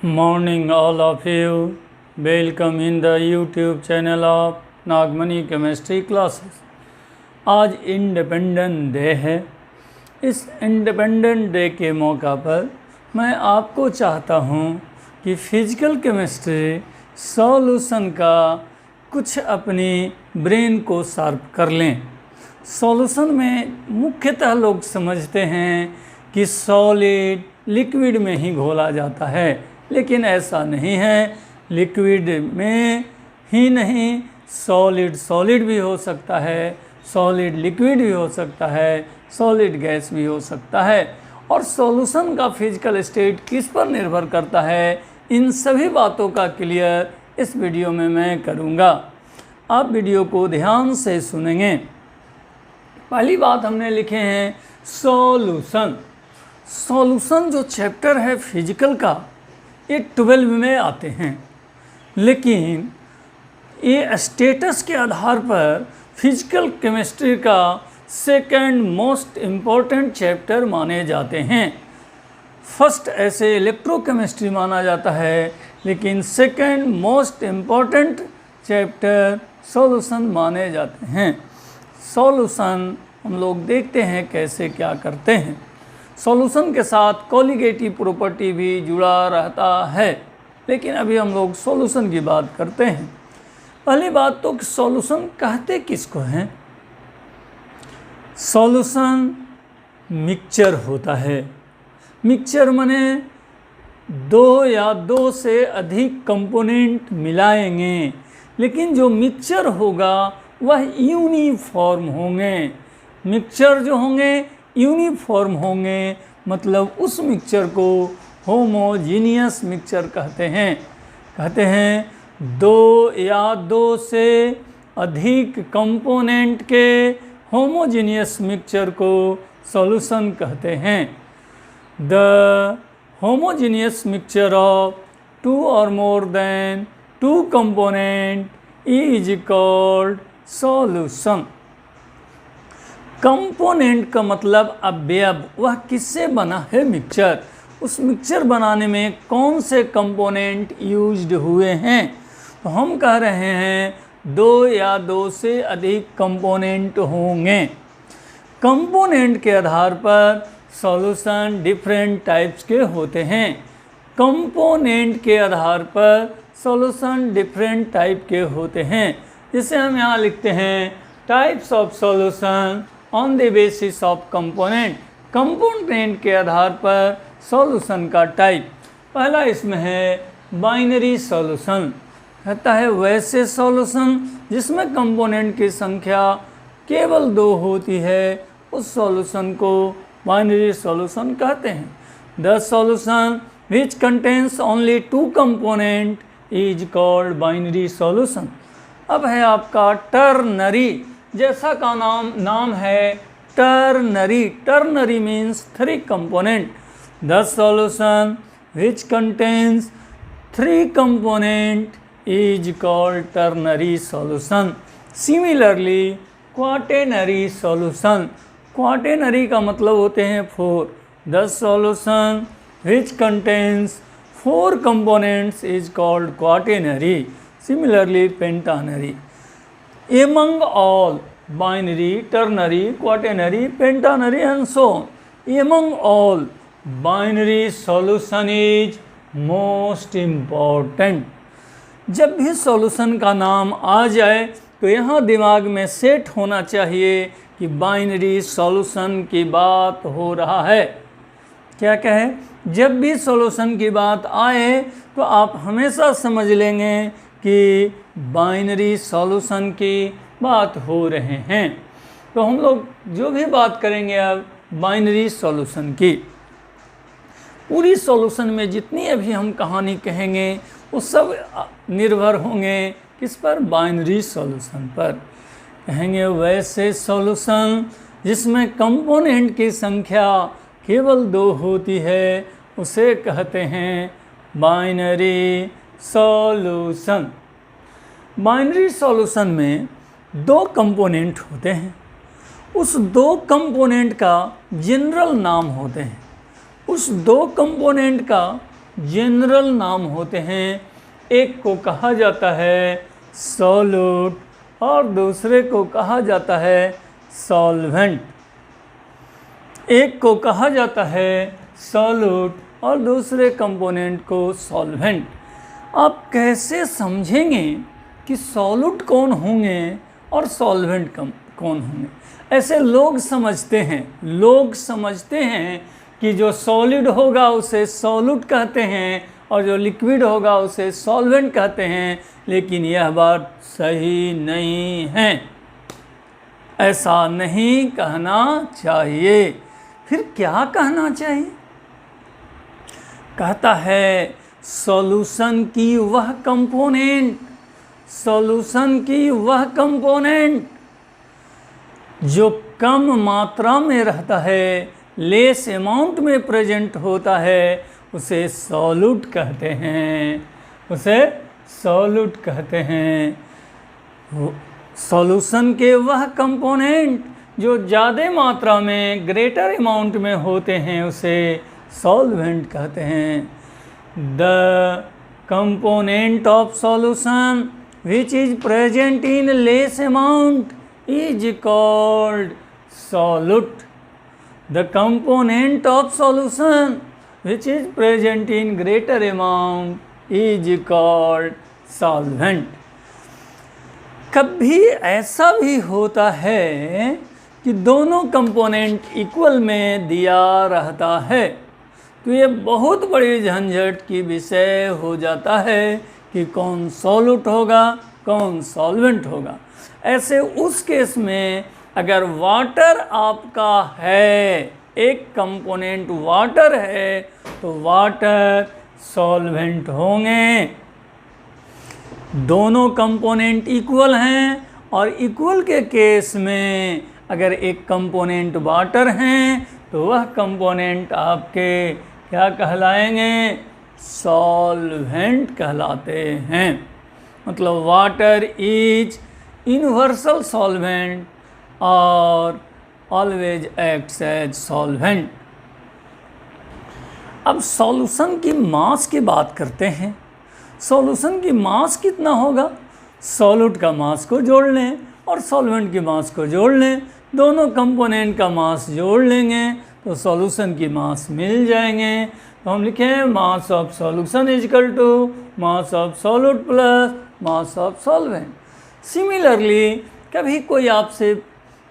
Morning all of you. Welcome in the YouTube channel of Nagmani chemistry classes. आज independent day है। इस independent day के मौका पर मैं आपको चाहता हूँ कि फिजिकल केमिस्ट्री सॉल्यूशन का कुछ अपनी ब्रेन को शार्प कर लें। सॉल्यूशन में मुख्यतः लोग समझते हैं कि सॉलिड लिक्विड में ही घोला जाता है, लेकिन ऐसा नहीं है। लिक्विड में ही नहीं, सॉलिड भी हो सकता है, सॉलिड लिक्विड भी हो सकता है, सॉलिड गैस भी हो सकता है। और सॉल्यूशन का फिजिकल स्टेट किस पर निर्भर करता है, इन सभी बातों का क्लियर इस वीडियो में मैं करूँगा। आप वीडियो को ध्यान से सुनेंगे। पहली बात हमने लिखे हैं सॉल्यूशन। सॉल्यूशन जो चैप्टर है फिजिकल का, ये 12 में आते हैं, लेकिन ये स्टेटस के आधार पर फिजिकल केमिस्ट्री का सेकंड मोस्ट इम्पोर्टेंट चैप्टर माने जाते हैं। फर्स्ट ऐसे इलेक्ट्रोकेमिस्ट्री माना जाता है, लेकिन second most important chapter solution माने जाते हैं। सॉल्यूशन हम लोग देखते हैं कैसे क्या करते हैं। सॉल्यूशन के साथ कोलिगेटिव प्रॉपर्टी भी जुड़ा रहता है, लेकिन अभी हम लोग सॉल्यूशन की बात करते हैं। पहली बात तो कि सॉल्यूशन कहते किसको हैं। सॉल्यूशन मिक्सचर होता है। मिक्सचर माने दो या दो से अधिक कंपोनेंट मिलाएंगे, लेकिन जो मिक्सचर होगा वह यूनिफॉर्म होंगे। मिक्सचर जो होंगे यूनिफॉर्म होंगे, मतलब उस मिक्सचर को होमोजीनियस मिक्सचर कहते हैं। दो या दो से अधिक कंपोनेंट के होमोजीनियस मिक्सचर को सॉल्यूशन कहते हैं। The homogeneous mixture of two और more than two component is called solution. Component का मतलब अवयव, वह किससे बना है मिक्सचर। उस मिक्सचर बनाने में कौन से कंपोनेंट यूज्ड हुए हैं, तो हम कह रहे हैं दो या दो से अधिक कंपोनेंट होंगे। कंपोनेंट के आधार पर सॉल्यूशन डिफरेंट टाइप्स के होते हैं। कंपोनेंट के आधार पर सॉल्यूशन डिफरेंट टाइप के होते हैं। जिसे हम यहाँ लिखते हैं types of solution on the basis of component. Component के आधार पर सॉल्यूशन का टाइप। पहला इसमें है बाइनरी सॉल्यूशन। कहता है वैसे सॉल्यूशन जिसमें कंपोनेंट की संख्या केवल 2 होती है, उस सॉल्यूशन को बाइनरी सॉल्यूशन कहते हैं। The solution which contains only 2 component is called binary solution. अब है आपका टर्नरी। जैसा का नाम है ternary. Ternary means 3 component. The solution which contains 3 component is called ternary solution. Similarly quaternary solution. Quaternary का मतलब होते हैं 4। The solution which contains 4 components is called quaternary. Similarly pentanary. Among all binary, ternary, quaternary, pentanary and so on. Among all, binary solution is most important. जब भी solution का नाम आ जाए तो यहाँ दिमाग में सेट होना चाहिए कि बाइनरी सॉल्यूशन की बात हो रहा है। क्या कहे, जब भी सॉल्यूशन की बात आए तो आप हमेशा समझ लेंगे कि बाइनरी सॉल्यूशन की बात हो रहे हैं। तो हम लोग जो भी बात करेंगे अब बाइनरी सॉल्यूशन की, पूरी सॉल्यूशन में जितनी अभी हम कहानी कहेंगे वो सब निर्भर होंगे किस पर, बाइनरी सॉल्यूशन पर। कहेंगे वैसे सॉल्यूशन जिसमें कंपोनेंट की संख्या केवल 2 होती है, उसे कहते हैं बाइनरी सॉल्यूशन। बाइनरी सॉल्यूशन में 2 कंपोनेंट होते हैं। उस 2 कंपोनेंट का जनरल नाम होते हैं। उस 2 कंपोनेंट का जनरल नाम होते हैं। एक को कहा जाता है सॉल्यूट और दूसरे को कहा जाता है सॉल्वेंट। एक को कहा जाता है सॉल्यूट और दूसरे कंपोनेंट को सॉल्वेंट। आप कैसे समझेंगे कि सॉल्यूट कौन होंगे और सॉल्वेंट कौन होंगे? ऐसे लोग समझते हैं कि जो सॉलिड होगा उसे सॉल्यूट कहते हैं और जो लिक्विड होगा उसे सॉल्वेंट कहते हैं, लेकिन यह बात सही नहीं है। ऐसा नहीं कहना चाहिए। फिर क्या कहना चाहिए? कहता है सॉल्यूशन की वह कंपोनेंट जो कम मात्रा में रहता है, लेस अमाउंट में प्रेजेंट होता है, उसे सॉल्यूट कहते हैं। सॉल्यूशन के वह कंपोनेंट जो ज़्यादा मात्रा में, ग्रेटर अमाउंट में होते हैं, उसे सॉल्वेंट कहते हैं। The component of solution which is present in less amount is called solute. The component of solution which is present in greater amount is called solvent. कभी ऐसा भी होता है कि दोनों कंपोनेंट इक्वल में दिया रहता है, तो ये बहुत बड़ी झंझट की विषय हो जाता है कि कौन सॉल्यूट होगा, कौन सॉल्वेंट होगा। ऐसे उस केस में अगर वाटर आपका है, एक कंपोनेंट वाटर है, तो वाटर सॉल्वेंट होंगे। दोनों कंपोनेंट इक्वल हैं और इक्वल के केस में अगर एक कंपोनेंट वाटर हैं तो वह कंपोनेंट आपके क्या कहलाएंगे? सॉल्वेंट कहलाते हैं। मतलब वाटर इज यूनिवर्सल सॉल्वेंट और ऑलवेज एक्ट्स एज सॉल्वेंट। अब सॉल्यूशन की मास की बात करते हैं। सॉल्यूशन की मास कितना होगा? सॉल्यूट का मास को जोड़ लें और सॉल्वेंट की मास को जोड़ लें, दोनों कंपोनेंट का मास जोड़ लेंगे तो सॉल्यूशन की मास मिल जाएंगे। तो हम लिखें mass of solution is equal to mass of solute plus mass of solvent. Similarly कभी कोई आपसे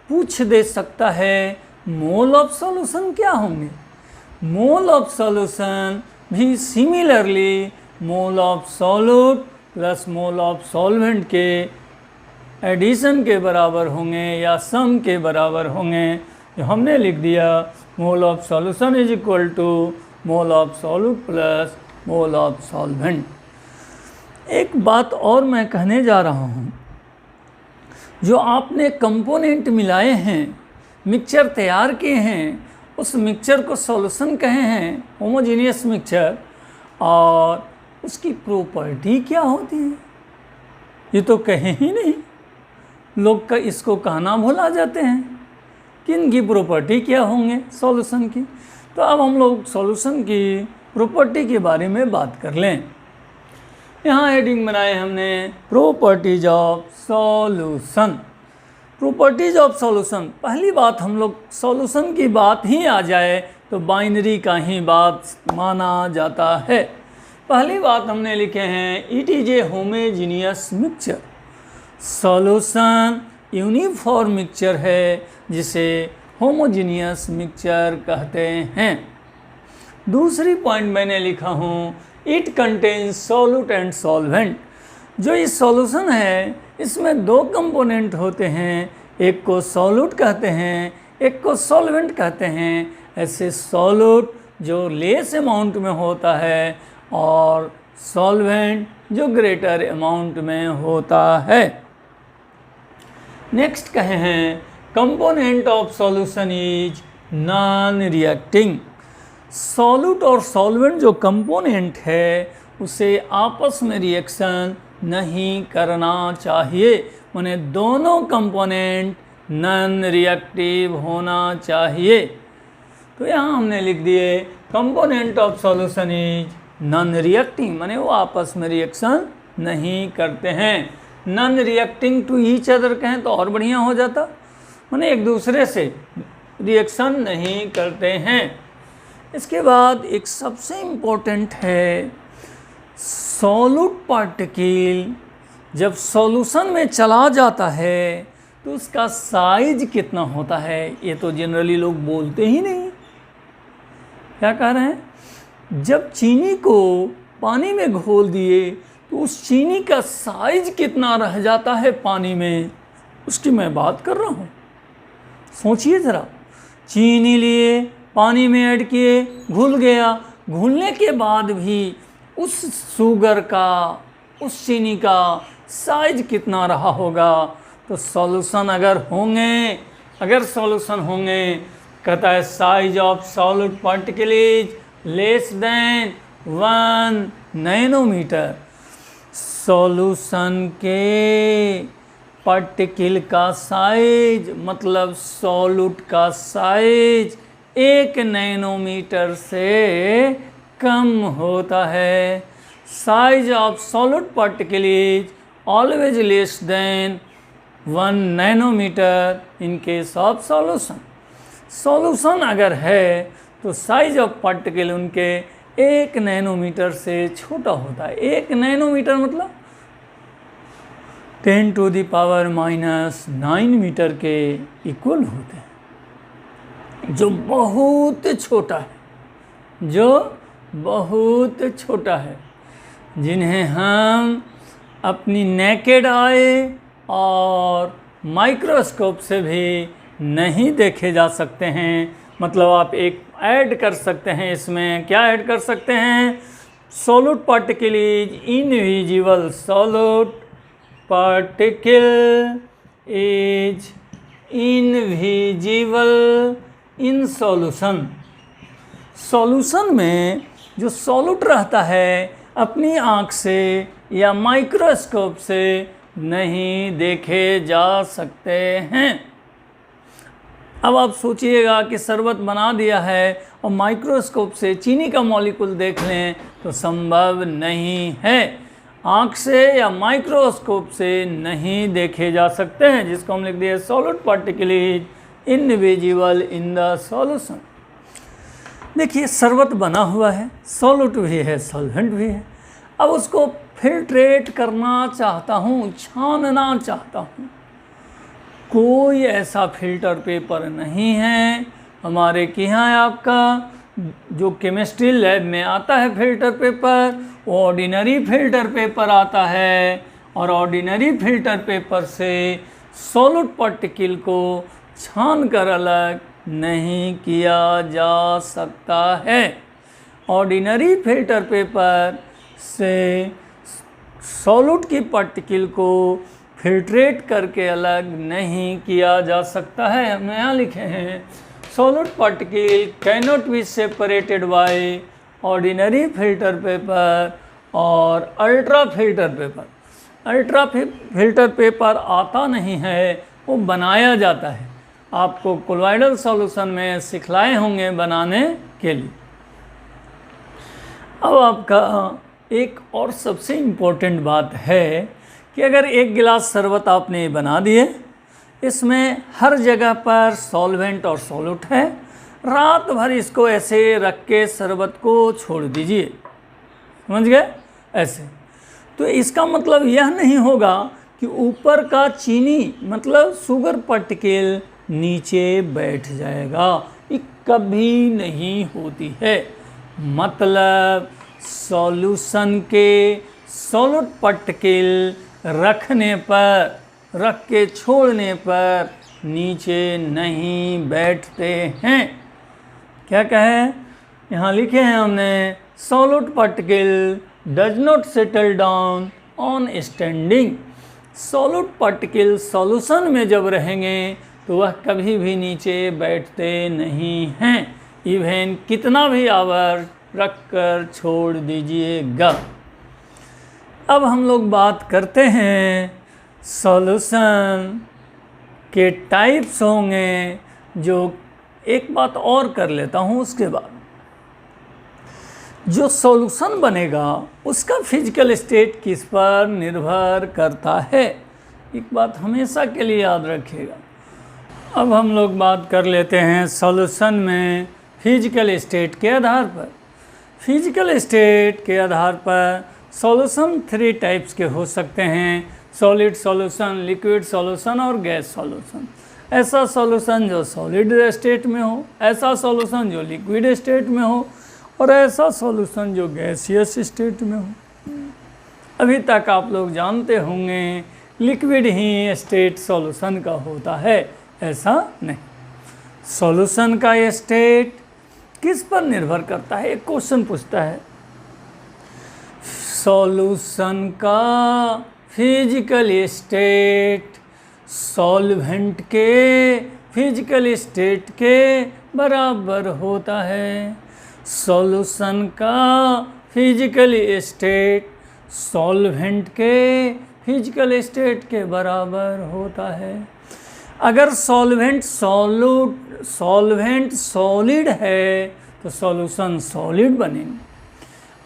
पूछ दे सकता है मोल ऑफ सॉल्यूशन क्या होंगे? मोल ऑफ सॉल्यूशन भी similarly mole of solute plus mole of solvent के एडिशन के बराबर होंगे या सम के बराबर होंगे। जो हमने लिख दिया mole of solution is equal to mole of solute plus mole of solvent. एक बात और मैं कहने जा रहा हूँ, जो आपने कंपोनेंट मिलाए हैं, मिक्सचर तैयार किए हैं, उस मिक्सचर को सॉल्यूशन कहे हैं, होमोजेनियस मिक्सचर, और उसकी प्रॉपर्टी क्या होती है ये तो कहे ही नहीं। लोग का इसको कहना भुला जाते हैं कि इनकी प्रॉपर्टी क्या होंगे सॉल्यूशन की। तो अब हम लोग सॉल्यूशन की प्रॉपर्टी के बारे में बात कर लें। यहाँ हेडिंग बनाए हमने properties of solution. Properties of solution, पहली बात हम लोग सॉल्यूशन की बात ही आ जाए तो बाइनरी का ही बात माना जाता है। पहली बात हमने लिखे हैं it is a homogeneous mixture. Solution uniform mixture है जिसे होमोजेनियस मिक्सचर कहते हैं। दूसरी पॉइंट मैंने लिखा हूँ it contains solute and solvent. जो ये सॉल्यूशन है इसमें दो कंपोनेंट होते हैं, एक को सॉल्यूट कहते हैं, एक को सॉल्वेंट कहते हैं। ऐसे सॉल्यूट जो लेस अमाउंट में होता है और सॉल्वेंट जो ग्रेटर अमाउंट में होता है। नेक्स्ट कहे हैं component of solution is non reacting. Solute और सॉल्वेंट जो कंपोनेंट है उसे आपस में रिएक्शन नहीं करना चाहिए, माने दोनों कंपोनेंट नॉन रिएक्टिव होना चाहिए। तो यहाँ हमने लिख दिए component of solution is non reacting माने वो आपस में रिएक्शन नहीं करते हैं। Non reacting to each other कहें तो और बढ़िया हो जाता, माने एक दूसरे से रिएक्शन नहीं करते हैं। इसके बाद एक सबसे इम्पोर्टेंट है सॉल्यूट पार्टिकल जब सॉल्यूशन में चला जाता है तो उसका साइज कितना होता है, ये तो जनरली लोग बोलते ही नहीं। क्या कह रहे हैं, जब चीनी को पानी में घोल दिए तो उस चीनी का साइज कितना रह जाता है पानी में, उसकी मैं बात कर रहा हूँ। सोचिए ज़रा, चीनी लिए पानी में ऐड किए, घुल गया, घुलने के बाद भी उस शुगर का, उस चीनी का साइज कितना रहा होगा। तो सॉल्यूशन अगर सॉल्यूशन होंगे, कहता है size of solute particle is less than 1 nanometre. Solution के पार्टिकल का साइज मतलब सॉल्यूट का साइज 1 नैनोमीटर से कम होता है। Size of solute particle is always less than 1 nanometre in case of solution. Solution अगर है तो साइज ऑफ पार्टिकल उनके 1 नैनोमीटर से छोटा होता है। 1 नैनोमीटर मतलब 10⁻⁻9 मीटर के इक्वल होते हैं, जो बहुत छोटा है, जिन्हें हम अपनी नेकेड आई और माइक्रोस्कोप से भी नहीं देखे जा सकते हैं। मतलब आप एक ऐड कर सकते हैं, इसमें क्या ऐड कर सकते हैं, solute particle is invisible, solute particle is invisible in solution. Solution में जो सॉल्यूट रहता है अपनी आँख से या माइक्रोस्कोप से नहीं देखे जा सकते हैं। अब आप सोचिएगा कि शरबत बना दिया है और माइक्रोस्कोप से चीनी का मॉलिक्यूल देख लें तो संभव नहीं है, आँख से या माइक्रोस्कोप से नहीं देखे जा सकते हैं, जिसको हम लिख दिए solute particle is invisible in the solution. देखिए शरबत बना हुआ है, सॉल्यूट भी है, सॉल्वेंट भी है। अब उसको फिल्ट्रेट करना चाहता हूँ, छानना चाहता हूँ, कोई ऐसा फिल्टर पेपर नहीं है हमारे के यहाँ। आपका जो केमिस्ट्री लैब में आता है फिल्टर पेपर, वो ऑर्डिनरी फिल्टर पेपर आता है, और ऑर्डिनरी फिल्टर पेपर से सॉल्यूट पार्टिकल को छान कर अलग नहीं किया जा सकता है। ऑर्डिनरी फिल्टर पेपर से सॉल्यूट की पार्टिकल को फिल्ट्रेट करके अलग नहीं किया जा सकता है। हम यहाँ लिखे हैं solute particle cannot be separated by ordinary filter paper और ultra filter paper. Ultra filter paper आता नहीं है, वो बनाया जाता है। आपको कोलॉइडल सॉल्यूशन में सिखलाए होंगे बनाने के लिए। अब आपका एक और सबसे इम्पोर्टेंट बात है कि अगर एक गिलास शरबत आपने बना दिए, इसमें हर जगह पर सॉल्वेंट और सॉल्यूट है, रात भर इसको ऐसे रख के शरबत को छोड़ दीजिए, समझ गए ऐसे, तो इसका मतलब यह नहीं होगा कि ऊपर का चीनी मतलब शुगर पार्टिकल नीचे बैठ जाएगा, ये कभी नहीं होती है। मतलब सॉल्यूशन के सॉल्यूट पार्टिकल रखने पर, रख के छोड़ने पर नीचे नहीं बैठते हैं। क्या कहें, यहाँ लिखे हैं हमने solute particle does not settle down on standing. Solute particle solution में जब रहेंगे तो वह कभी भी नीचे बैठते नहीं हैं, इवन कितना भी आवर रख कर छोड़ दीजिएगा। अब हम लोग बात करते हैं सॉल्यूशन के टाइप्स होंगे, जो एक बात और कर लेता हूँ उसके बाद। जो सॉल्यूशन बनेगा उसका फिजिकल स्टेट किस पर निर्भर करता है, एक बात हमेशा के लिए याद रखिएगा। अब हम लोग बात कर लेते हैं सॉल्यूशन में फिजिकल स्टेट के आधार पर। फिजिकल स्टेट के आधार पर सॉल्यूशन 3 टाइप्स के हो सकते हैं, सॉलिड सॉल्यूशन, लिक्विड सॉल्यूशन और गैस सॉल्यूशन। ऐसा सॉल्यूशन जो सॉलिड स्टेट में हो, ऐसा सॉल्यूशन जो लिक्विड स्टेट में हो, और ऐसा सॉल्यूशन जो गैसियस स्टेट में हो। अभी तक आप लोग जानते होंगे लिक्विड ही स्टेट सॉल्यूशन का होता है, ऐसा नहीं। सॉल्यूशन का स्टेट किस पर निर्भर करता है, एक क्वेश्चन पूछता है। सॉल्यूशन का फिजिकल स्टेट सॉल्वेंट के फिजिकल स्टेट के बराबर होता है। सॉल्यूशन का फिजिकल स्टेट सॉल्वेंट के फिजिकल स्टेट के बराबर होता है। अगर सॉल्वेंट सॉलिड है तो सॉल्यूशन सॉलिड बनेंगे।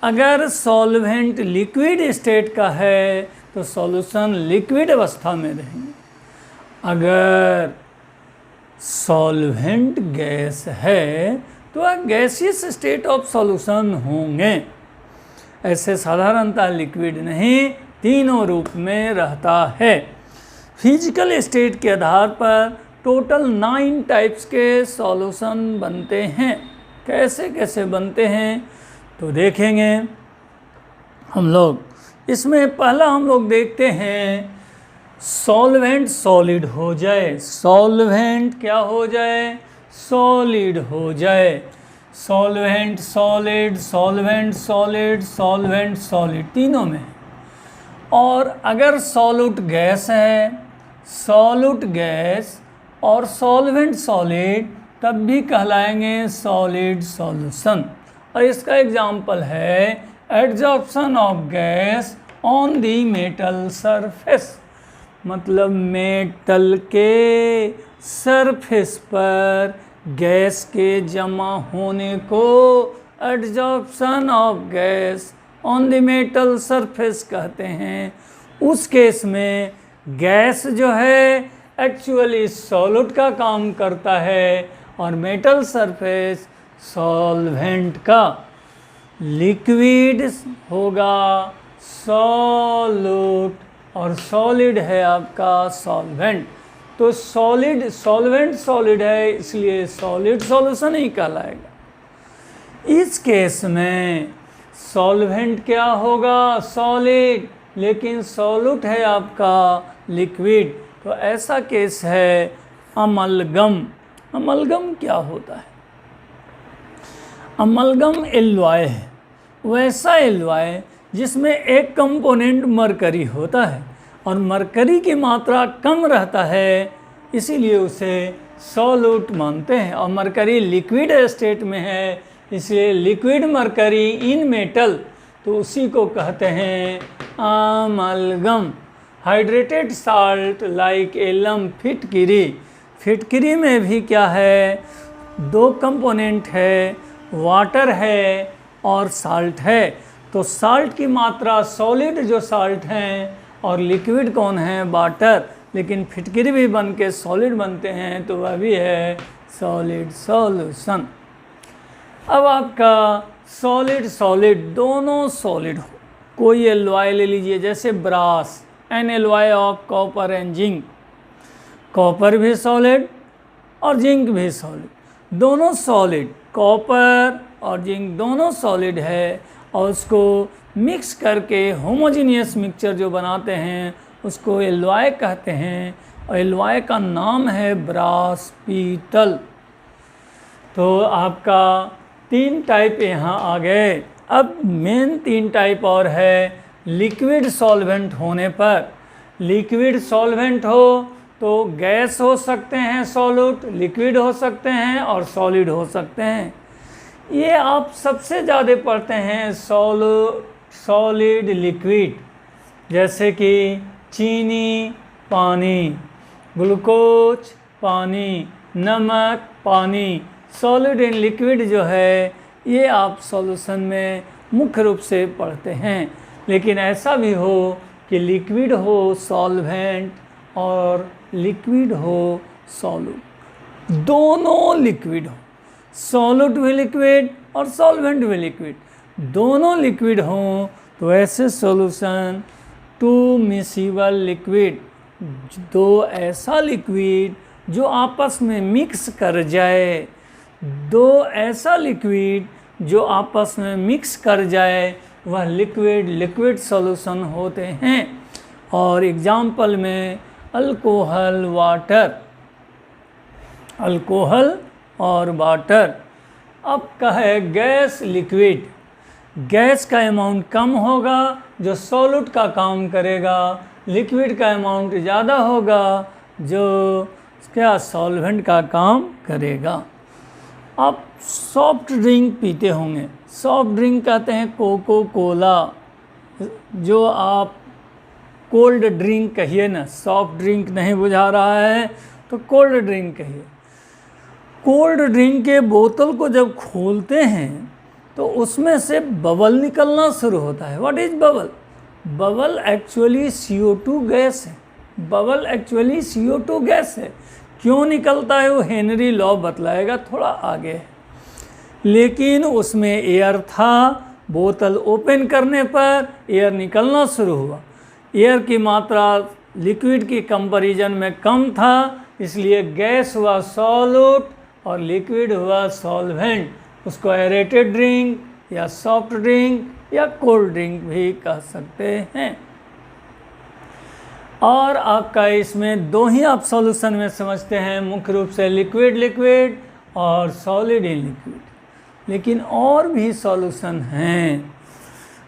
अगर सॉल्वेंट लिक्विड स्टेट का है तो सॉल्यूशन लिक्विड अवस्था में रहेंगे। अगर सॉल्वेंट गैस है तो गैसियस स्टेट ऑफ सॉल्यूशन होंगे। ऐसे साधारणतः लिक्विड नहीं, तीनों रूप में रहता है। फिजिकल स्टेट के आधार पर टोटल 9 टाइप्स के सॉल्यूशन बनते हैं। कैसे कैसे बनते हैं तो देखेंगे हम लोग। इसमें पहला हम लोग देखते हैं सॉल्वेंट सॉलिड हो जाए, सॉल्वेंट क्या हो जाए, सॉलिड हो जाए। Solvent solid, solvent solid, solvent solid, तीनों में। और अगर सॉल्यूट गैस है, सॉल्यूट गैस और सॉल्वेंट सॉलिड, तब भी कहलाएंगे सॉलिड सॉल्यूशन। और इसका एग्जाम्पल है adsorption of gas on the metal surface, मतलब मेटल के सरफेस पर गैस के जमा होने को adsorption of gas on the metal surface कहते हैं। उस केस में गैस जो है एक्चुअली सॉल्यूट का काम करता है और मेटल सरफेस सॉल्वेंट का। लिक्विड होगा सॉल्यूट और सॉलिड है आपका सॉल्वेंट। तो सॉलिड सॉल्वेंट सॉलिड है, इसलिए सॉलिड सॉल्यूशन ही कहलाएगा। इस केस में सॉल्वेंट क्या होगा, सॉलिड, लेकिन सॉल्यूट है आपका लिक्विड। तो ऐसा केस है अमलगम। अमलगम क्या होता है? अमलगम एलॉय है, वैसा एलॉय जिसमें एक कंपोनेंट मरकरी होता है और मरकरी की मात्रा कम रहता है, इसीलिए उसे सॉल्यूट मानते हैं। और मरकरी लिक्विड स्टेट में है, इसलिए लिक्विड मरकरी इन मेटल, तो उसी को कहते हैं amalgam. Hydrated salt like alum, फिटकिरी। फिटकिरी में भी क्या है, 2 कंपोनेंट है, वाटर है और साल्ट है। तो साल्ट की मात्रा सॉलिड जो साल्ट हैं और लिक्विड कौन है, वाटर, लेकिन फिटकिरी भी बन के सॉलिड बनते हैं, तो वह भी है सॉलिड सॉल्यूशन। अब आपका सॉलिड सॉलिड दोनों सॉलिड हो, कोई एलॉय ले लीजिए, जैसे brass, an alloy of copper and zinc. Copper भी सॉलिड और जिंक भी सॉलिड, दोनों सॉलिड, कॉपर और जिंक दोनों सॉलिड है। और उसको मिक्स करके होमोजीनियस मिक्सचर जो बनाते हैं उसको एलॉय कहते हैं, और एलॉय का नाम है ब्रास पीतल। तो आपका 3 टाइप यहाँ आ गए। अब मेन 3 टाइप और है। लिक्विड सॉल्वेंट होने पर, लिक्विड सॉल्वेंट हो तो गैस हो सकते हैं सॉल्यूट, लिक्विड हो सकते हैं और सॉलिड हो सकते हैं। ये आप सबसे ज़्यादा पढ़ते हैं सॉलिड लिक्विड, जैसे कि चीनी पानी, ग्लूकोज पानी, नमक पानी। सॉलिड एंड लिक्विड जो है ये आप सॉल्यूशन में मुख्य रूप से पढ़ते हैं। लेकिन ऐसा भी हो कि लिक्विड हो सॉल्वेंट और लिक्विड हो सॉल्यूट, दोनों लिक्विड हो, सॉल्यूट भी लिक्विड और सॉल्वेंट भी लिक्विड, दोनों लिक्विड हों तो ऐसे सॉल्यूशन टू मिक्सिबल लिक्विड, दो ऐसा लिक्विड जो आपस में मिक्स कर जाए, दो ऐसा लिक्विड जो आपस में मिक्स कर जाए वह लिक्विड लिक्विड सॉल्यूशन होते हैं। और एग्जाम्पल में अल्कोहल वाटर, अल्कोहल और वाटर। अब कहे गैस लिक्विड, गैस का अमाउंट कम होगा जो सॉल्यूट का काम करेगा, लिक्विड का अमाउंट ज़्यादा होगा जो क्या सॉल्वेंट का काम करेगा। आप सॉफ्ट ड्रिंक पीते होंगे, सॉफ्ट ड्रिंक कहते हैं कोको कोला, जो आप कोल्ड ड्रिंक कहिए ना, सॉफ्ट ड्रिंक नहीं बुझा रहा है तो कोल्ड ड्रिंक कहिए। कोल्ड ड्रिंक के बोतल को जब खोलते हैं तो उसमें से बबल निकलना शुरू होता है। What is bubble? Bubble actually CO2 gas है, बबल एक्चुअली CO2 गैस है। क्यों निकलता है वो हेनरी लॉ बतलाएगा थोड़ा आगे। लेकिन उसमें एयर था, बोतल ओपन करने पर एयर निकलना शुरू हुआ, एयर की मात्रा लिक्विड की कंपैरिजन में कम था, इसलिए गैस हुआ सॉल्यूट और लिक्विड हुआ सॉल्वेंट। उसको एरेटेड ड्रिंक या सॉफ्ट ड्रिंक या कोल्ड ड्रिंक भी कह सकते हैं। और आपका इसमें दो ही आप सॉल्यूशन में समझते हैं, मुख्य रूप से लिक्विड लिक्विड और सॉलिड इन लिक्विड। लेकिन और भी सॉल्यूशन हैं,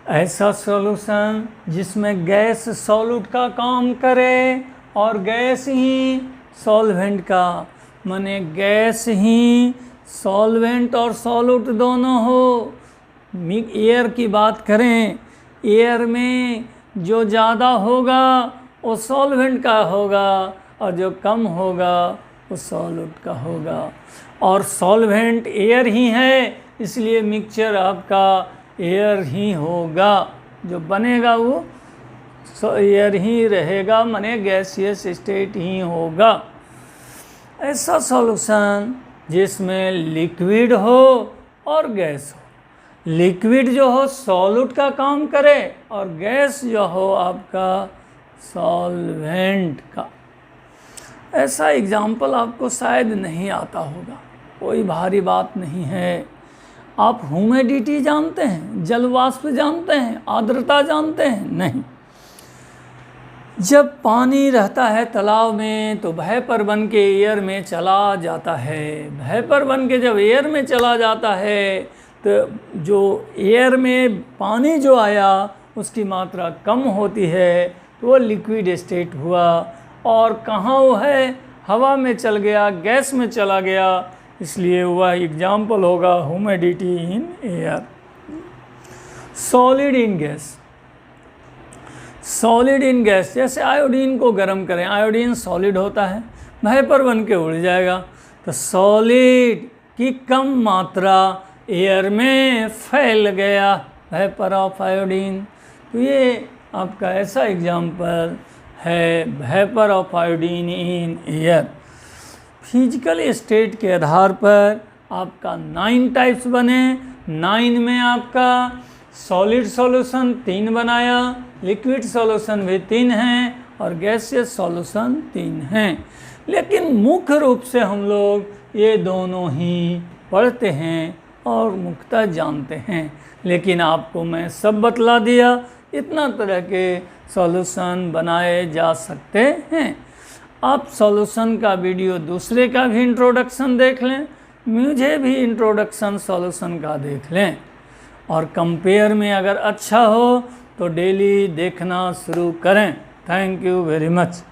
ऐसा सॉल्यूशन जिसमें गैस सॉल्यूट का काम करे और गैस ही सॉल्वेंट का, माने गैस ही सॉल्वेंट और सॉल्यूट दोनों हो। एयर की बात करें, एयर में जो ज़्यादा होगा वो सॉल्वेंट का होगा और जो कम होगा वो सॉल्यूट का होगा। और सॉल्वेंट एयर ही है, इसलिए मिक्सचर आपका एयर ही होगा, जो बनेगा वो एयर ही रहेगा, माने गैसियस स्टेट ही होगा। ऐसा सॉल्यूशन जिसमें लिक्विड हो और गैस हो, लिक्विड जो हो सॉल्यूट का काम करे और गैस जो हो आपका सॉल्वेंट का। ऐसा एग्जाम्पल आपको शायद नहीं आता होगा, कोई भारी बात नहीं है। आप ह्यूमिडिटी जानते हैं, जल वाष्प जानते हैं, आर्द्रता जानते हैं? नहीं। जब पानी रहता है तालाब में तो वेपर बन के एयर में चला जाता है, वेपर बन के जब एयर में चला जाता है तो जो एयर में पानी जो आया उसकी मात्रा कम होती है तो वो लिक्विड स्टेट हुआ। और कहाँ वो है? हवा में चल गया, गैस में चला गया, इसलिए वह एग्जाम्पल होगा humidity in air. Solid in gas, solid in gas जैसे आयोडीन को गर्म करें, आयोडीन सॉलिड होता है, वेपर बन के उड़ जाएगा। तो सॉलिड की कम मात्रा एयर में फैल गया, वेपर ऑफ आयोडीन। तो ये आपका ऐसा एग्जाम्पल है, vapour of iodine in air. Physical state के आधार पर आपका 9 टाइप्स बने। 9 में आपका सॉलिड सॉल्यूशन 3 बनाया, लिक्विड सॉल्यूशन भी 3 हैं और गैसियस सॉल्यूशन 3 हैं। लेकिन मुख्य रूप से हम लोग ये दोनों ही पढ़ते हैं और मुख्यतः जानते हैं। लेकिन आपको मैं सब बतला दिया, इतना तरह के सॉल्यूशन बनाए जा सकते हैं। आप सॉल्यूशन का वीडियो दूसरे का भी इंट्रोडक्शन देख लें, मुझे भी इंट्रोडक्शन सॉल्यूशन का देख लें, और कंपेयर में अगर अच्छा हो तो डेली देखना शुरू करें। Thank you very much.